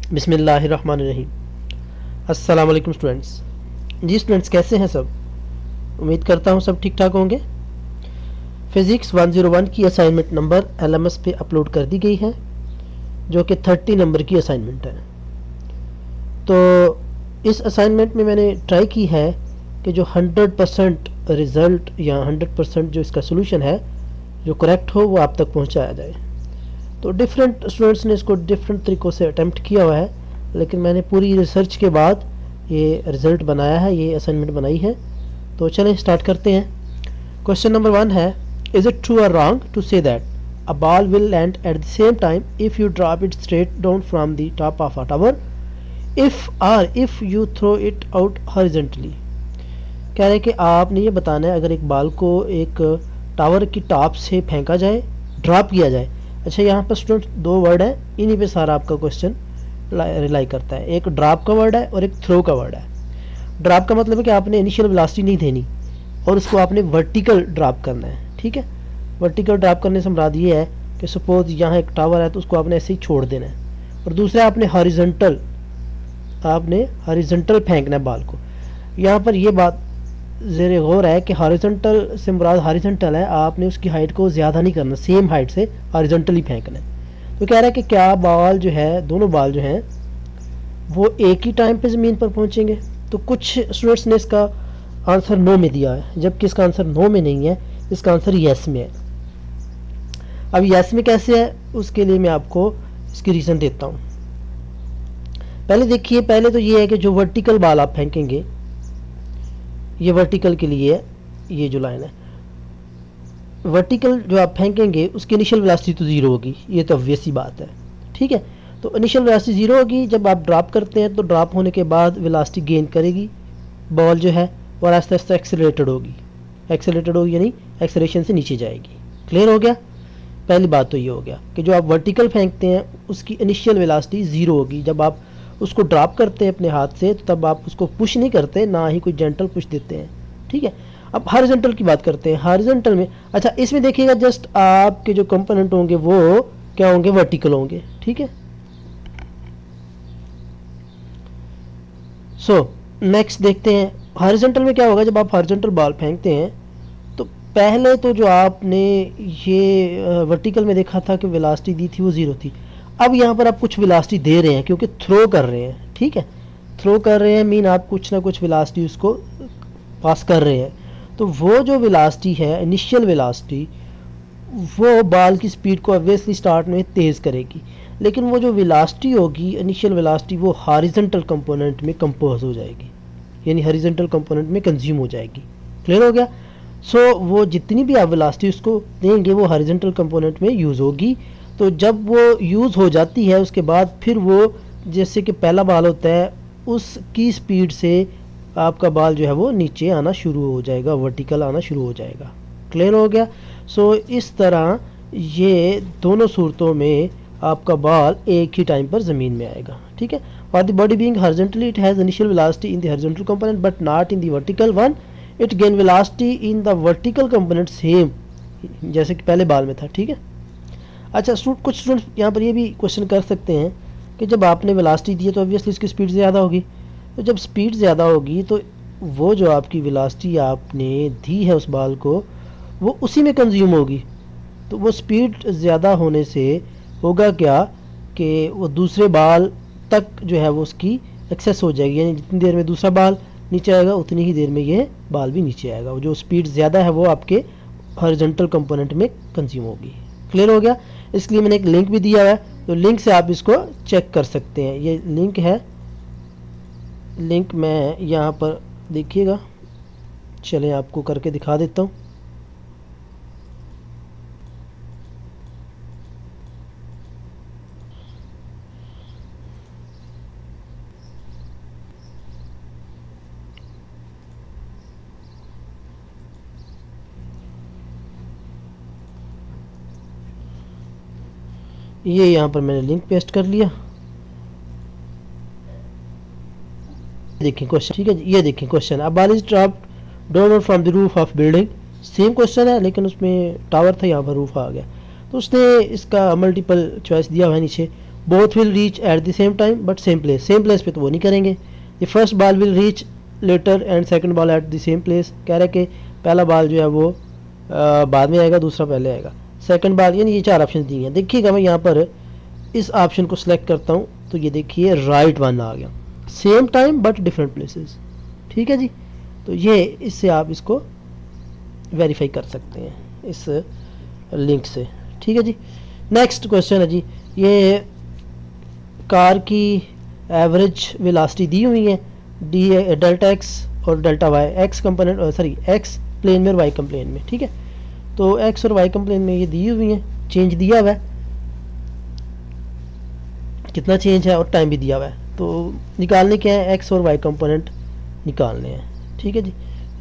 बिस्मिल्लाहिर्रहमानिर्रहीम। अस्सलाम वालेकुम स्टूडेंट्स। जी स्टूडेंट्स, कैसे हैं सब? उम्मीद करता हूँ सब ठीक ठाक होंगे। फिज़िक्स 101 की असाइनमेंट नंबर LMS पे अपलोड कर दी गई है, जो कि 30 नंबर की असाइनमेंट है। तो इस असाइनमेंट में मैंने ट्राई की है कि जो 100% रिज़ल्ट या 100% जो इसका सोल्यूशन है जो करेक्ट हो वो आप तक पहुँचाया जाए। तो डिफरेंट स्टूडेंट्स ने इसको डिफरेंट तरीक़ों से अटैम्प्ट किया हुआ है, लेकिन मैंने पूरी रिसर्च के बाद ये रिज़ल्ट बनाया है, ये असाइनमेंट बनाई है। तो चलें स्टार्ट करते हैं। क्वेश्चन नंबर 1 है, इज़ इट ट्रू और wrong to say that a ball will land at the same time if you drop it straight down from the top of a tower if you throw it out horizontally. कह रहे हैं कि आपने ये बताना है अगर एक बॉल को एक टावर की टॉप से फेंका जाए, ड्रॉप किया जाए। अच्छा, यहाँ पर स्टूडेंट दो वर्ड है, इन्हीं पे सारा आपका क्वेश्चन रिलाई करता है। एक ड्रॉप का वर्ड है और एक थ्रो का वर्ड है। ड्रॉप का मतलब है कि आपने इनिशियल वेलोसिटी नहीं देनी और उसको आपने वर्टिकल ड्रॉप करना है। ठीक है, वर्टिकल ड्रॉप करने से मुराद ये है कि सपोज यहाँ एक टावर है तो उसको आपने ऐसे ही छोड़ देना है, और दूसरा आपने हॉरिजॉन्टल फेंकना है बॉल को। यहाँ पर ये बात ज़ेरे गौर है कि हॉरिजॉन्टल से मुराद हॉरिजॉन्टल है, आपने उसकी हाइट को ज़्यादा नहीं करना, सेम हाइट से हॉरिजॉन्टली फेंकना है। तो कह रहा है कि क्या बॉल जो है, दोनों बॉल जो हैं वो एक ही टाइम पे ज़मीन पर पहुंचेंगे? तो कुछ स्टूडेंट्स ने इसका आंसर नो में दिया है, जबकि इसका आंसर नो में नहीं है, इसका आंसर येस में है। अब येस में कैसे है उसके लिए मैं आपको इसकी रीज़न देता हूँ। पहले देखिए, पहले तो ये है कि जो वर्टिकल बॉल आप फेंकेंगे, ये वर्टिकल के लिए ये जो लाइन है, वर्टिकल जो आप फेंकेंगे उसकी इनिशियल वेलोसिटी तो ज़ीरो होगी, ये तो ऑब्वियस ही बात है। ठीक है, तो इनिशियल वेलोसिटी ज़ीरो होगी। जब आप ड्रॉप करते हैं तो ड्रॉप होने के बाद वेलोसिटी गेन करेगी बॉल जो है, और आस्ते आस्ते एक्सेलरेटेड होगी यानी एक्सेलरेशन से नीचे जाएगी। क्लियर हो गया? पहली बात तो ये हो गया कि जो आप वर्टिकल फेंकते हैं उसकी इनिशियल वेलोसिटी ज़ीरो होगी। जब आप उसको ड्रॉप करते हैं अपने हाथ से तब आप उसको पुश नहीं करते, ना ही कोई जेंटल पुश देते हैं। ठीक है, अब हॉरिजॉन्टल की बात करते हैं। हॉरिजॉन्टल में अच्छा, इसमें देखिएगा जस्ट आपके जो कंपोनेंट होंगे वो क्या होंगे, वर्टिकल होंगे। ठीक है, सो नेक्स्ट देखते हैं हॉरिजॉन्टल में क्या होगा। जब आप हॉरिजॉन्टल बॉल फेंकते हैं तो पहले तो जो आपने ये वर्टिकल में देखा था कि वेलोसिटी दी थी वो ज़ीरो थी। अब यहाँ पर आप कुछ वेलोसिटी दे रहे हैं क्योंकि थ्रो कर रहे हैं। ठीक है, थ्रो कर रहे हैं मीन आप कुछ ना कुछ वेलोसिटी उसको पास कर रहे हैं। तो वो जो वेलोसिटी है, इनिशियल वेलोसिटी, वो बॉल की स्पीड को ऑब्वियसली स्टार्ट में तेज़ करेगी, लेकिन वो जो वेलोसिटी होगी इनिशियल वेलोसिटी वो हॉरिजॉन्टल कंपोनेंट में कंपोज हो जाएगी, यानी हॉरिजॉन्टल कंपोनेंट में कंज्यूम हो जाएगी। क्लियर हो गया? सो वो जितनी भी आप वेलोसिटी उसको देंगे वो हॉरिजॉन्टल कंपोनेंट में यूज़ होगी। तो जब वो यूज़ हो जाती है उसके बाद फिर वो, जैसे कि पहला बॉल होता है, उसकी स्पीड से आपका बॉल जो है वो नीचे आना शुरू हो जाएगा, वर्टिकल आना शुरू हो जाएगा। क्लियर हो गया? सो इस तरह ये दोनों सूरतों में आपका बॉल एक ही टाइम पर ज़मीन में आएगा। ठीक है, for the body being horizontally it has initial velocity in the horizontal component but not in the vertical one. It gain velocity in the vertical component same जैसे कि पहले बॉल में था। ठीक है, अच्छा कुछ स्टूडेंट्स यहाँ पर ये भी क्वेश्चन कर सकते हैं कि जब आपने वेलोसिटी दी है तो ऑब्वियसली इसकी स्पीड ज़्यादा होगी। तो जब स्पीड ज़्यादा होगी तो वो जो आपकी वेलोसिटी आपने दी है उस बॉल को वो उसी में कंज्यूम होगी। तो वो स्पीड ज़्यादा होने से होगा क्या कि वो दूसरे बॉल तक जो है वो उसकी एक्सेस हो जाएगी, यानी जितनी देर में दूसरा बॉल नीचे आएगा उतनी ही देर में ये बॉल भी नीचे आएगा। वो जो स्पीड ज़्यादा है वो आपके हॉरिजॉन्टल कंपोनेंट में कंज्यूम होगी। क्लियर हो गया? इसके लिए मैंने एक लिंक भी दिया है, तो लिंक से आप इसको चेक कर सकते हैं। ये लिंक है, लिंक मैं यहाँ पर देखिएगा, चलें आपको करके दिखा देता हूँ। ये यहाँ पर मैंने लिंक पेस्ट कर लिया। देखिए क्वेश्चन, ठीक है, ये देखिए question, a ball is dropped down from the roof of building. Same question है लेकिन उसमें टावर था, यहाँ पर रूफ आ गया। तो उसने इसका मल्टीपल चॉइस दिया हुआ है नीचे। Both will reach at the same time but same place पे तो वो नहीं करेंगे। The first ball will reach later and second ball at the same place, कह रहे कि पहला बॉल जो है वो बाद में आएगा, दूसरा पहले आएगा। सेकंड बॉल, यानी ये 4 ऑप्शन दिए हैं। देखिएगा मैं यहाँ पर इस ऑप्शन को सिलेक्ट करता हूँ तो ये देखिए राइट वन आ गया, same time but different places. ठीक है जी, तो ये इससे आप इसको वेरीफाई कर सकते हैं इस लिंक से। ठीक है जी, नेक्स्ट क्वेश्चन है जी, ये कार की एवरेज वेलोसिटी दी हुई है, डी डेल्टा एक्स और delta Y, X component sorry X plane में और वाई कंप्लेन में। ठीक है, तो एक्स और वाई कंप्लेन में ये दी हुई है, चेंज दिया हुआ है, कितना चेंज है और टाइम भी दिया हुआ है। तो निकालने क्या है, एक्स और वाई कंपोनेंट निकालने हैं। ठीक है जी,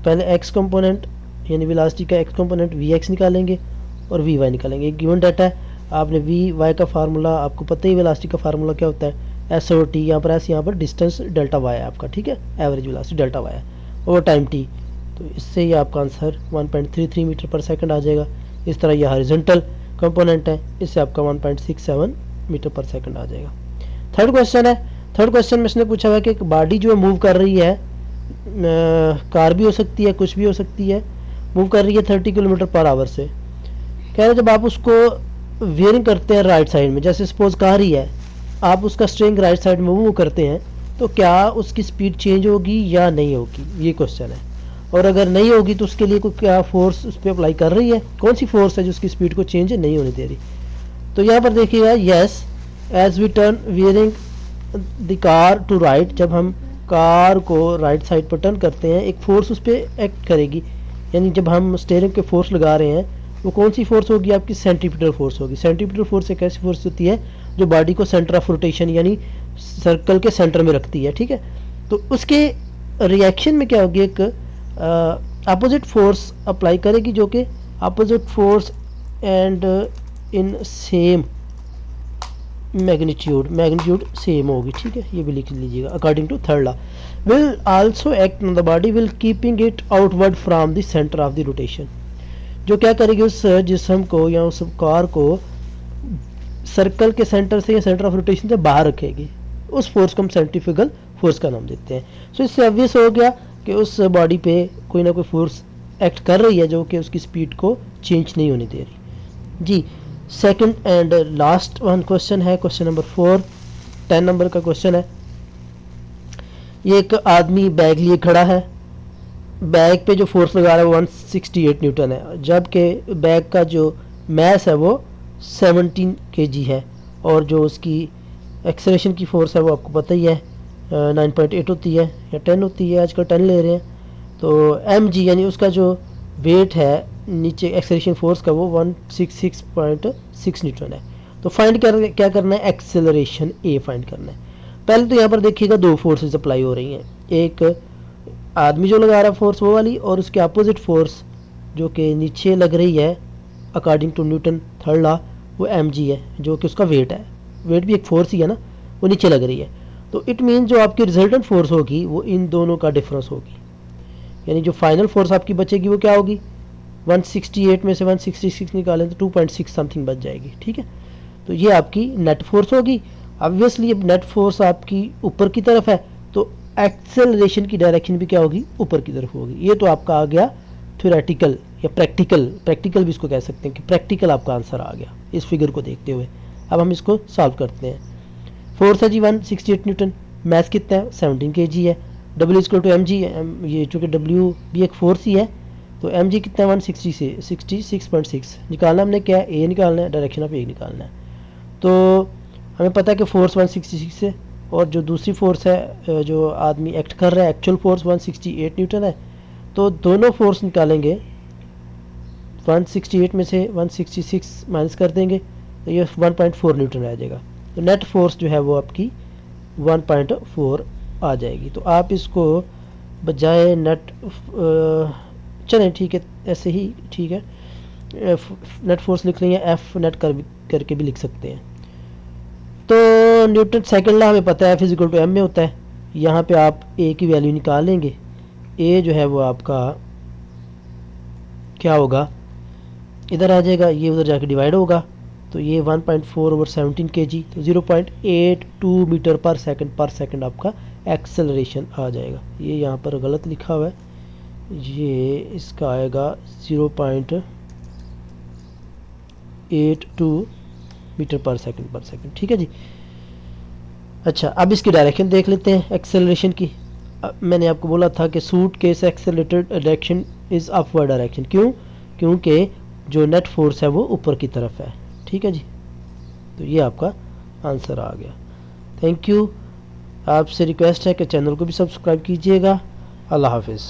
पहले एक्स कंपोनेंट यानी वेलोसिटी का एक्स कंपोनेंट वी एक्स निकालेंगे और वी वाई निकालेंगे। एक गिवन डाटा है, आपने वी वाई का फार्मूला आपको पता ही, वेलोसिटी का फार्मूला क्या होता है, एस और टी, यहाँ पर एस, यहाँ पर डिस्टेंस डेल्टा वाई है आपका। ठीक है, एवरेज वेलोसिटी डेल्टा वाई है और टाइम टी, तो इससे ही आपका आंसर 1.33 मीटर पर सेकंड आ जाएगा। इस तरह यह हॉरिजॉन्टल कंपोनेंट है, इससे आपका 1.67 मीटर पर सेकंड आ जाएगा। थर्ड क्वेश्चन है, थर्ड क्वेश्चन में इसने पूछा हुआ है कि एक बॉडी जो है मूव कर रही है, कार भी हो सकती है, कुछ भी हो सकती है, मूव कर रही है 30 किलोमीटर पर आवर से। कह रहे जब आप उसको वेयरिंग करते हैं राइट साइड में, जैसे सपोज कार ही है, आप उसका स्ट्रिंग राइट साइड में मूव करते हैं, तो क्या उसकी स्पीड चेंज होगी या नहीं होगी, ये क्वेश्चन है। और अगर नहीं होगी तो उसके लिए कोई क्या फोर्स उस पर अप्लाई कर रही है, कौन सी फोर्स है जो उसकी स्पीड को चेंज नहीं होने दे रही। तो यहाँ पर देखिएगा, yes as we turn wearing the car to right, जब हम कार को राइट साइड पर टर्न करते हैं एक फोर्स उस पर एक्ट करेगी, यानी जब हम स्टीयरिंग पे फोर्स लगा रहे हैं वो कौन सी फोर्स होगी, आपकी सेंट्रीपिटल फोर्स होगी। सेंट्रीपिटल फोर्स एक ऐसी फोर्स होती है जो बॉडी को सेंटर ऑफ रोटेशन यानी सर्कल के सेंटर में रखती है। ठीक है, तो उसके रिएक्शन में क्या होगी, एक अपोजिट फोर्स अप्लाई करेगी जो कि opposite force and in same magnitude same होगी। ठीक है, ये भी लिख लीजिएगा। According to third law will also act on the body will keeping it outward from the centre of the rotation, जो क्या करेगी उस जिस्म को या उस कार को सर्कल के सेंटर से या सेंटर ऑफ रोटेशन से बाहर रखेगी। उस फोर्स को हम सेंट्रीफ्यूगल फोर्स का नाम देते हैं। सो इससे ऑब्वियस हो गया कि उस बॉडी पे कोई ना कोई फोर्स एक्ट कर रही है जो कि उसकी स्पीड को चेंज नहीं होने दे रही जी। Second and last one question है, क्वेश्चन नंबर 4, 10 नंबर का क्वेश्चन है। ये एक आदमी बैग लिए खड़ा है, बैग पे जो फोर्स लगा रहा है वो 168 न्यूटन है, जबकि बैग का जो मैस है वो 17 kg है, और जो उसकी एक्सेलरेशन की फोर्स है वो आपको पता ही है 9.8 होती है या 10 होती है, आजकल 10 ले रहे हैं। तो mg यानी उसका जो वेट है नीचे एक्सेलरेशन फोर्स का वो 166.6 न्यूटन है। तो फाइंड क्या करना है, एक्सेलरेशन ए फाइंड करना है। पहले तो यहाँ पर देखिएगा दो फोर्सेस अप्लाई हो रही हैं, एक आदमी जो लगा रहा है फोर्स वो वाली, और उसके अपोजिट फोर्स जो कि नीचे लग रही है according to Newton third law वो mg है, जो कि उसका वेट है। वेट भी एक फोर्स ही है ना, वो नीचे लग रही है। तो इट मीन जो आपकी रिजल्टेंट फोर्स होगी वो इन दोनों का डिफरेंस होगी, यानी जो फाइनल फोर्स आपकी बचेगी वो क्या होगी, 168 में से 166 निकालें तो 2.6 समथिंग बच जाएगी। ठीक है, तो ये आपकी नेट फोर्स होगी। ऑब्वियसली अब नेट फोर्स आपकी ऊपर की तरफ है तो एक्सेलरेशन की डायरेक्शन भी क्या होगी, ऊपर की तरफ होगी। ये तो आपका आ गया थ्योरेटिकल या प्रैक्टिकल भी इसको कह सकते हैं कि प्रैक्टिकल आपका आंसर आ गया इस फिगर को देखते हुए। अब हम इसको सॉल्व करते हैं। फोर्स है जी 168 न्यूटन, मैस कितना है 17 kg है, W इक्वल टू mg, ये चूँकि W भी एक फोर्स ही है तो mg कितना है 160 से 66.6 निकालना हमने, क्या है a निकालना है, डायरेक्शन ऑफ a निकालना है। तो हमें पता है कि फोर्स 166 है और जो दूसरी फोर्स है जो आदमी एक्ट कर रहा है एक्चुअल फोर्स 168 न्यूटन है। तो दोनों फोर्स निकालेंगे, 168 में से 166 माइनस कर देंगे तो ये 1.4 न्यूटन आ जाएगा। तो नेट फोर्स जो है वो आपकी 1.4 आ जाएगी। तो आप इसको बजाय नेट चलें ठीक है, ऐसे ही ठीक है, नेट फोर्स लिख लेंगे, एफ नेट करके भी लिख सकते हैं। तो न्यूटन सेकंड लॉ हमें पता है F इक्वल टू m में होता है। यहाँ पे आप a की वैल्यू निकाल लेंगे, a जो है वो आपका क्या होगा, इधर आ जाएगा, ये उधर जाके डिवाइड होगा, तो ये 1.4/17 kg, तो 0.82 मीटर पर सेकंड आपका एक्सेलरेशन आ जाएगा। ये यहाँ पर गलत लिखा हुआ है, ये इसका आएगा 0.82 मीटर पर सेकंड। ठीक है जी। अच्छा, अब इसकी डायरेक्शन देख लेते हैं एक्सेलरेशन की। मैंने आपको बोला था कि suit case accelerated direction is upward direction. क्यों? क्योंकि जो नेट फोर्स है वो ऊपर की तरफ है। ठीक है जी, तो ये आपका आंसर आ गया। Thank you. आपसे रिक्वेस्ट है कि चैनल को भी सब्सक्राइब कीजिएगा। अल्लाह हाफिज़।